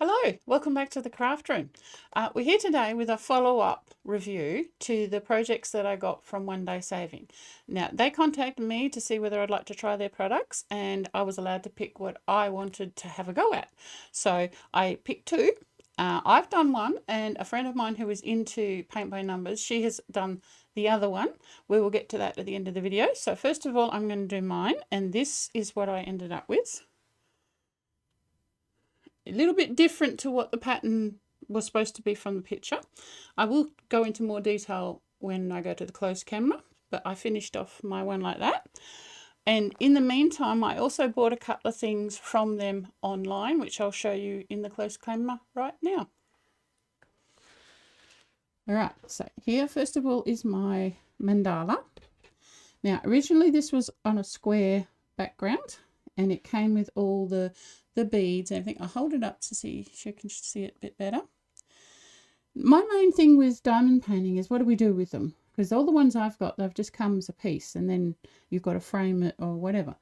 Hello, welcome back to the craft room. We're here today with a follow-up review to the projects that I got from One Day Saving. Now, they contacted me to see whether I'd like to try their products, and I was allowed to pick what I wanted to have a go at. So I picked two. I've done one, and a friend of mine who is into paint by numbers, she has done the other one. We will get to that at the end of the video. So first of all, I'm going to do mine, and this is what I ended up with. A little bit different to what the pattern was supposed to be from the picture. I will go into more detail when I go to the close camera, but I finished off my one like that. And in the meantime, I also bought a couple of things from them online, which I'll show you in the close camera right now. All right, so here first of all is my mandala. Now, originally this was on a square background, and it came with all the beads and everything. I'll hold it up to see if you can see it a bit better. My main thing with diamond painting is what do we do with them? Because all the ones I've got, they've just come as a piece and then you've got to frame it or whatever.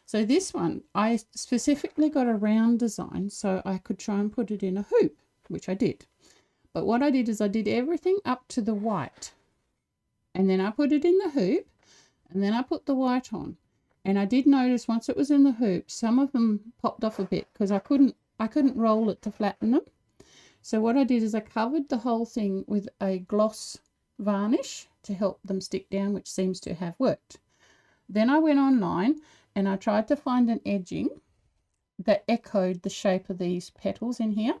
So this one, I specifically got a round design so I could try and put it in a hoop, which I did. But what I did is I did everything up to the white. And then I put it in the hoop and then I put the white on. And I did notice once it was in the hoop, some of them popped off a bit because I couldn't roll it to flatten them. So what I did is I covered the whole thing with a gloss varnish to help them stick down, which seems to have worked. Then I went online and I tried to find an edging that echoed the shape of these petals in here.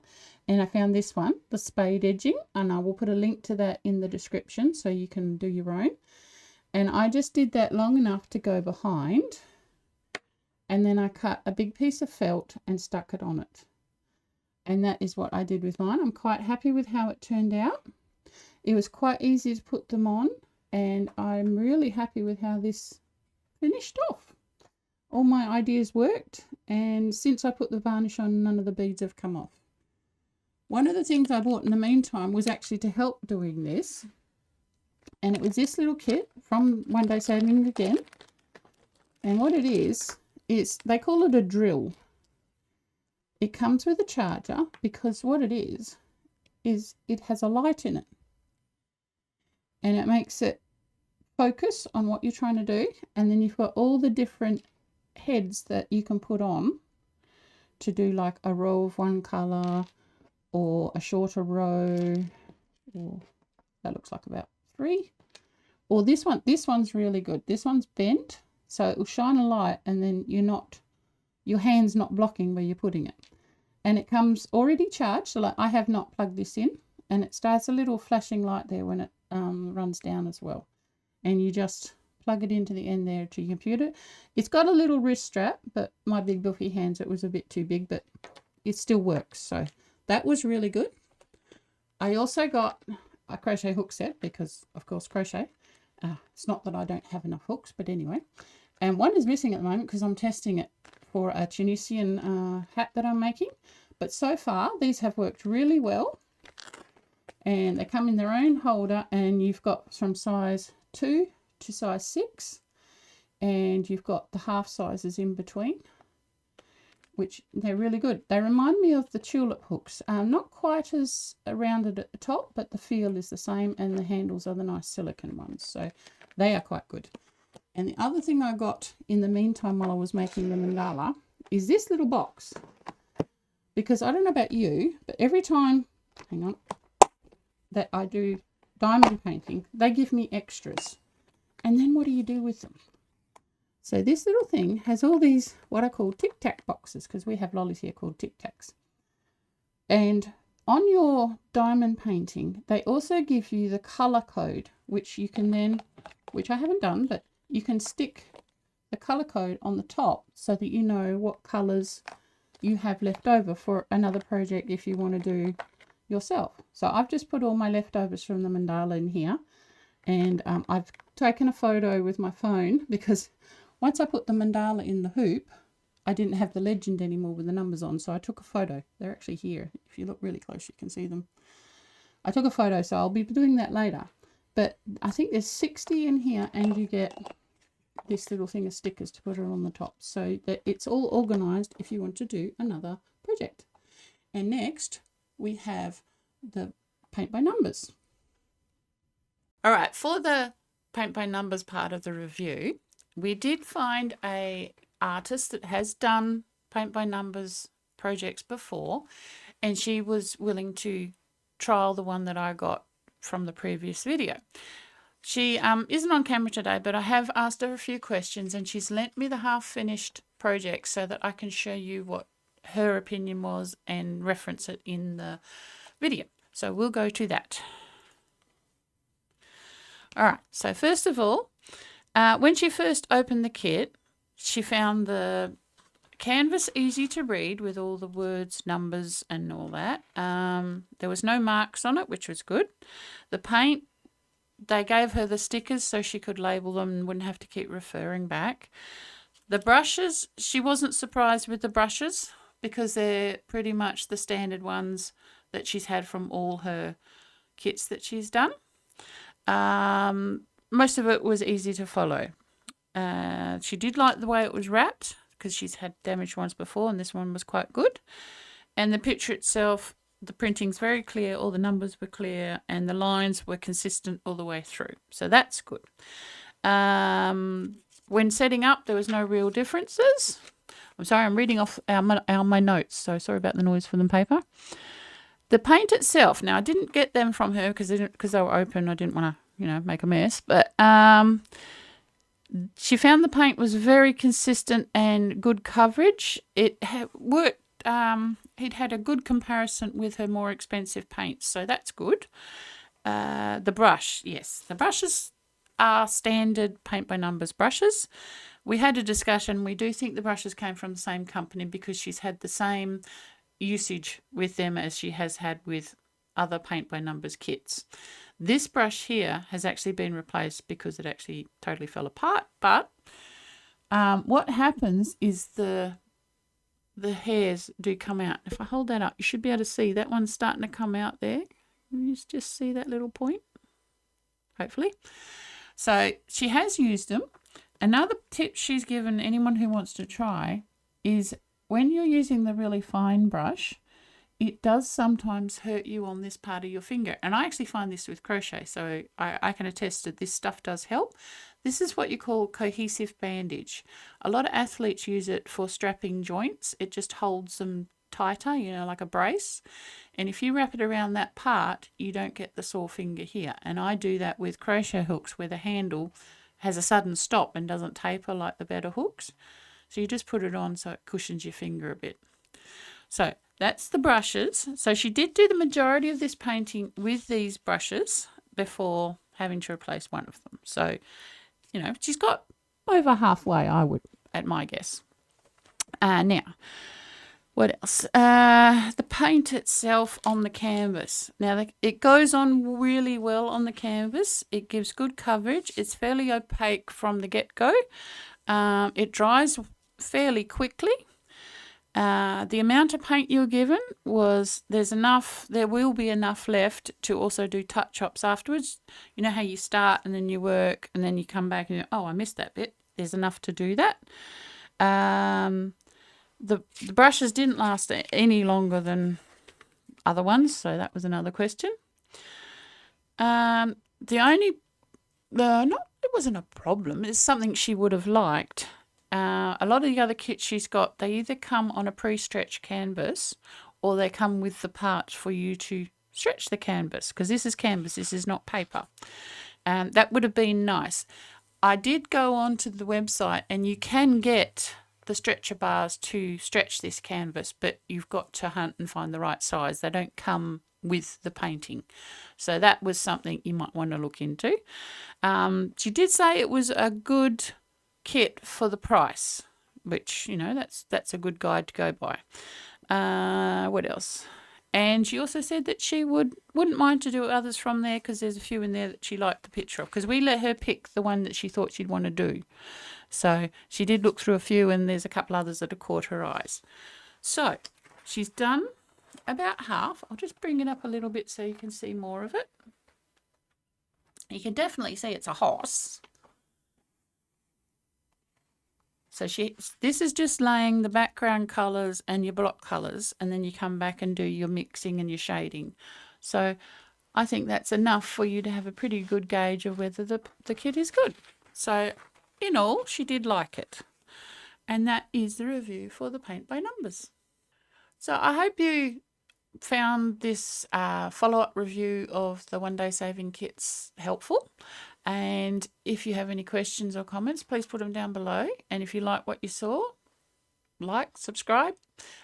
And I found this one, the spade edging, and I will put a link to that in the description so you can do your own. And I just did that long enough to go behind, and then I cut a big piece of felt and stuck it on it. And that is what I did with mine. I'm quite happy with how it turned out. It was quite easy to put them on, and I'm really happy with how this finished off. All my ideas worked, and since I put the varnish on, none of the beads have come off. One of the things I bought in the meantime was actually to help doing this. And it was this little kit from One Day Saving again. And what it is they call it a drill. It comes with a charger because what it is it has a light in it. And it makes it focus on what you're trying to do. And then you've got all the different heads that you can put on to do like a row of one colour or a shorter row. Or that looks like about 3. Or this one's really good. This one's bent, so it will shine a light and then your hand's not blocking where you're putting it. And it comes already charged, so like I have not plugged this in, and it starts a little flashing light there when it runs down as well. And you just plug it into the end there to your computer. It's got a little wrist strap, but my big buffy hands, it was a bit too big, but it still works. So that was really good. I also got a crochet hook set because, of course, crochet. It's not that I don't have enough hooks, but anyway. And one is missing at the moment because I'm testing it for a Tunisian hat that I'm making. But so far, these have worked really well. And they come in their own holder, and you've got from size 2 to size 6. And you've got the half sizes in between, which they're really good. They remind me of the tulip hooks. Not quite as rounded at the top, but the feel is the same, and the handles are the nice silicone ones. So they are quite good. And the other thing I got in the meantime while I was making the mandala is this little box. Because I don't know about you, but every time, hang on, that I do diamond painting, they give me extras. And then what do you do with them? So this little thing has all these, what I call Tic Tac boxes, because we have lollies here called Tic Tacs. And on your diamond painting, they also give you the colour code, which you can then, which I haven't done, but you can stick the colour code on the top so that you know what colours you have left over for another project if you want to do yourself. So I've just put all my leftovers from the mandala in here, and I've taken a photo with my phone because once I put the mandala in the hoop, I didn't have the legend anymore with the numbers on, so I took a photo. They're actually here. If you look really close, you can see them. I took a photo, so I'll be doing that later. But I think there's 60 in here, and you get this little thing of stickers to put it on the top, so that it's all organised if you want to do another project. And next we have the paint by numbers. All right, for the paint by numbers part of the review, we did find a artist that has done paint by numbers projects before, and she was willing to trial the one that I got from the previous video. She isn't on camera today, but I have asked her a few questions, and she's lent me the half-finished project so that I can show you what her opinion was and reference it in the video. So we'll go to that. All right, so first of all, when she first opened the kit, she found the canvas easy to read with all the words, numbers, and all that. There was no marks on it, which was good. The paint, they gave her the stickers so she could label them and wouldn't have to keep referring back. The brushes, she wasn't surprised with the brushes because they're pretty much the standard ones that she's had from all her kits that she's done. Most of it was easy to follow. She did like the way it was wrapped because she's had damaged ones before, and this one was quite good. And the picture itself, the printing's very clear, all the numbers were clear, and the lines were consistent all the way through. So that's good. When setting up, there was no real differences. I'm sorry, I'm reading off my notes, so sorry about the noise from the paper. The paint itself, now I didn't get them from her because they were open. I didn't want to, make a mess. But she found the paint was very consistent and good coverage. It worked. It had a good comparison with her more expensive paints, so that's good. The brush, yes, the brushes are standard paint by numbers brushes. We had a discussion. We do think the brushes came from the same company because she's had the same usage with them as she has had with other paint by numbers kits. This brush here has actually been replaced because it actually totally fell apart, but what happens is the hairs do come out. If I hold that up, you should be able to see that one's starting to come out there. You just see that little point, hopefully. So she has used them. Another tip she's given anyone who wants to try is when you're using the really fine brush, it does sometimes hurt you on this part of your finger. And I actually find this with crochet, so I can attest that this stuff does help. This is what you call cohesive bandage. A lot of athletes use it for strapping joints. It just holds them tighter, like a brace. And if you wrap it around that part, you don't get the sore finger here. And I do that with crochet hooks where the handle has a sudden stop and doesn't taper like the better hooks. So you just put it on so it cushions your finger a bit. So that's the brushes. So she did do the majority of this painting with these brushes before having to replace one of them. So, she's got over halfway, I would, at my guess. Now, what else? The paint itself on the canvas. Now, it goes on really well on the canvas. It gives good coverage. It's fairly opaque from the get-go. It dries fairly quickly. The amount of paint you're given was there will be enough left to also do touch-ups afterwards. You know how you start and then you work and then you come back and I missed that bit. There's enough to do that. The brushes didn't last any longer than other ones, so that was another question. It wasn't a problem. It's something she would have liked. A lot of the other kits she's got, they either come on a pre-stretched canvas or they come with the parts for you to stretch the canvas, because this is canvas, this is not paper. That would have been nice. I did go onto the website and you can get the stretcher bars to stretch this canvas, but you've got to hunt and find the right size. They don't come with the painting. So that was something you might want to look into. She did say it was a good kit for the price, which, that's a good guide to go by. What else? And she also said that she wouldn't mind to do others from there because there's a few in there that she liked the picture of, because we let her pick the one that she thought she'd want to do. So she did look through a few and there's a couple others that have caught her eyes. So she's done about half. I'll just bring it up a little bit so you can see more of it. You can definitely see it's a horse. So this is just laying the background colours and your block colours, and then you come back and do your mixing and your shading. So I think that's enough for you to have a pretty good gauge of whether the kit is good. So in all, she did like it. And that is the review for the Paint by Numbers. So I hope you found this follow-up review of the One Day Saving Kits helpful. And if you have any questions or comments, please put them down below. And if you like what you saw, like, subscribe.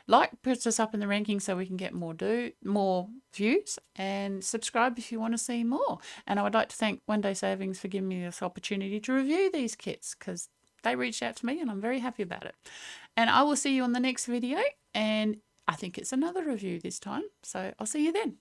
Like puts us up in the ranking so we can get more views, and subscribe if you want to see more. And I would like to thank One Day Savings for giving me this opportunity to review these kits, because they reached out to me and I'm very happy about it. And I will see you on the next video, and I think it's another review this time. So I'll see you then.